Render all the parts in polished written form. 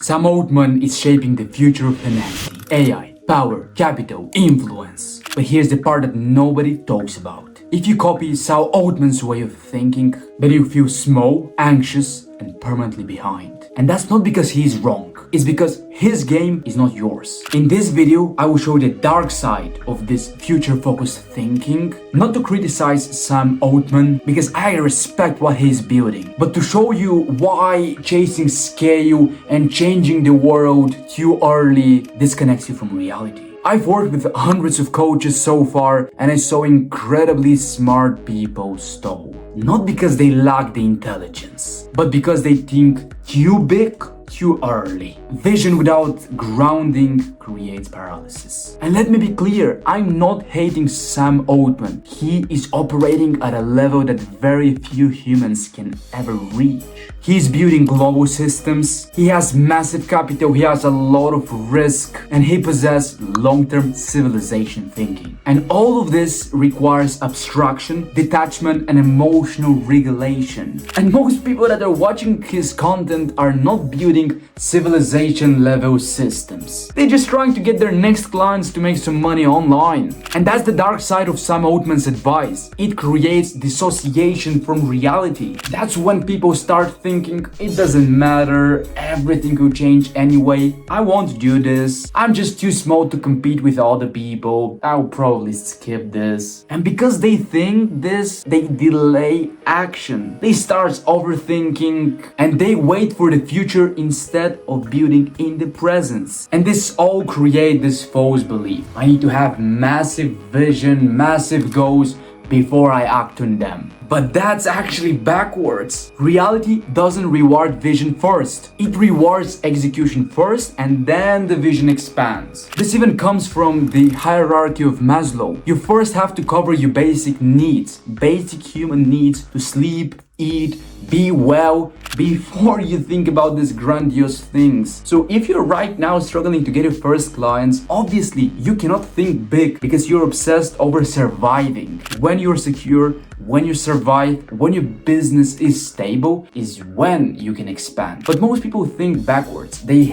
Sam Altman is shaping the future of humanity. AI, power, capital, influence. But here's the part that nobody talks about. If you copy Sam Altman's way of thinking, then you feel small, anxious, and permanently behind. And that's not because he's wrong. It's because his game is not yours. In this video, I will show the dark side of this future-focused thinking. Not to criticize Sam Altman, because I respect what he's building, but to show you why chasing scale and changing the world too early disconnects you from reality. I've worked with hundreds of coaches so far, and I saw incredibly smart people stall. Not because they lack the intelligence, but because they think too big, too early. Vision without grounding creates paralysis. And let me be clear, I'm not hating Sam Altman. He is operating at a level that very few humans can ever reach. He's building global systems, he has massive capital, he has a lot of risk, and he possesses long-term civilization thinking. And all of this requires abstraction, detachment, and emotional regulation. And most people that are watching his content are not building civilization-level systems. They're just trying to get their next clients to make some money online. And that's the dark side of Sam Altman's advice. It creates dissociation from reality. That's when people start thinking, it doesn't matter, everything will change anyway, I won't do this, I'm just too small to compete with other people, I'll probably skip this. And because they think this, they delay action. They start overthinking and they wait for the future instead of building in the present. And this all creates this false belief. I need to have massive vision, massive goals before I act on them. But that's actually backwards. Reality doesn't reward vision first. It rewards execution first and then the vision expands. This even comes from the hierarchy of Maslow. You first have to cover your basic needs, basic human needs to sleep, eat, be well, before you think about these grandiose things. So if you're right now struggling to get your first clients, obviously you cannot think big because you're obsessed over surviving. When you're secure, when you survive, when your business is stable, is when you can expand. But most people think backwards. They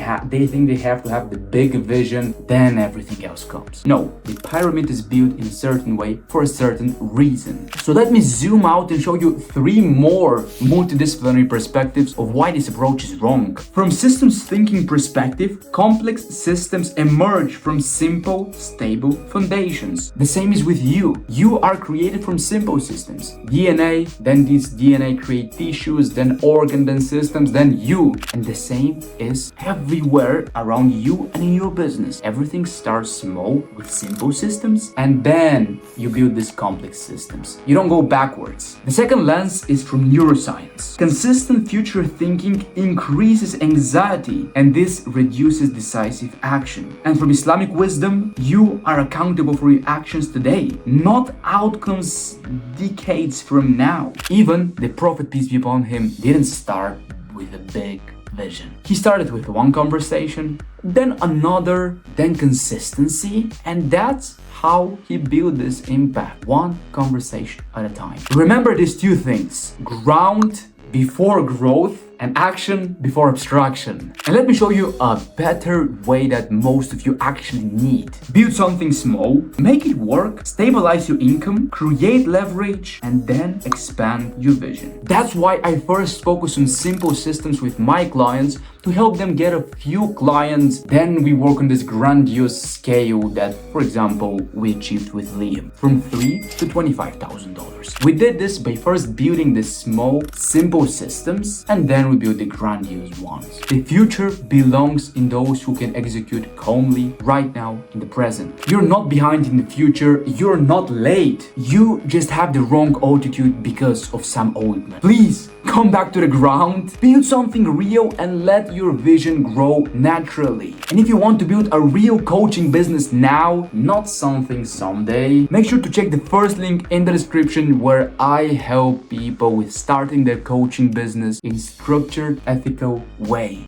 think they have to have the big vision, then everything else comes. No, the pyramid is built in a certain way for a certain reason. So let me zoom out and show you 3 more multidisciplinary perspectives of why this approach is wrong. From systems thinking perspective, complex systems emerge from simple, stable foundations. The same is with you. You are created from simple systems. DNA, then this DNA create tissues, then organ, then systems, then you. And the same is everywhere around you and in your business. Everything starts small with simple systems and then you build these complex systems. You don't go backwards. The second lens is from neuroscience. Consistent future thinking increases anxiety and this reduces decisive action. And from Islamic wisdom, you are accountable for your actions today, not outcomes decades from now. Even the Prophet, peace be upon him, didn't start with a big vision. He started with one conversation, then another, then consistency, and that's how he built this impact, one conversation at a time. Remember these 2 things: ground before growth and action before abstraction. And let me show you a better way that most of you actually need. Build something small, make it work, stabilize your income, create leverage, and then expand your vision. That's why I first focus on simple systems with my clients to help them get a few clients. Then we work on this grandiose scale that, for example, we achieved with Liam, from $3,000 to $25,000. We did this by first building the small, simple systems, and then we build the grandiose ones. The future belongs in those who can execute calmly right now in the present. You're not behind in the future, you're not late. You just have the wrong altitude because of Sam Altman. Please come back to the ground, build something real, and let your vision grow naturally. And if you want to build a real coaching business now, not something someday, make sure to check the first link in the description where I help people with starting their coaching business in structured, ethical way.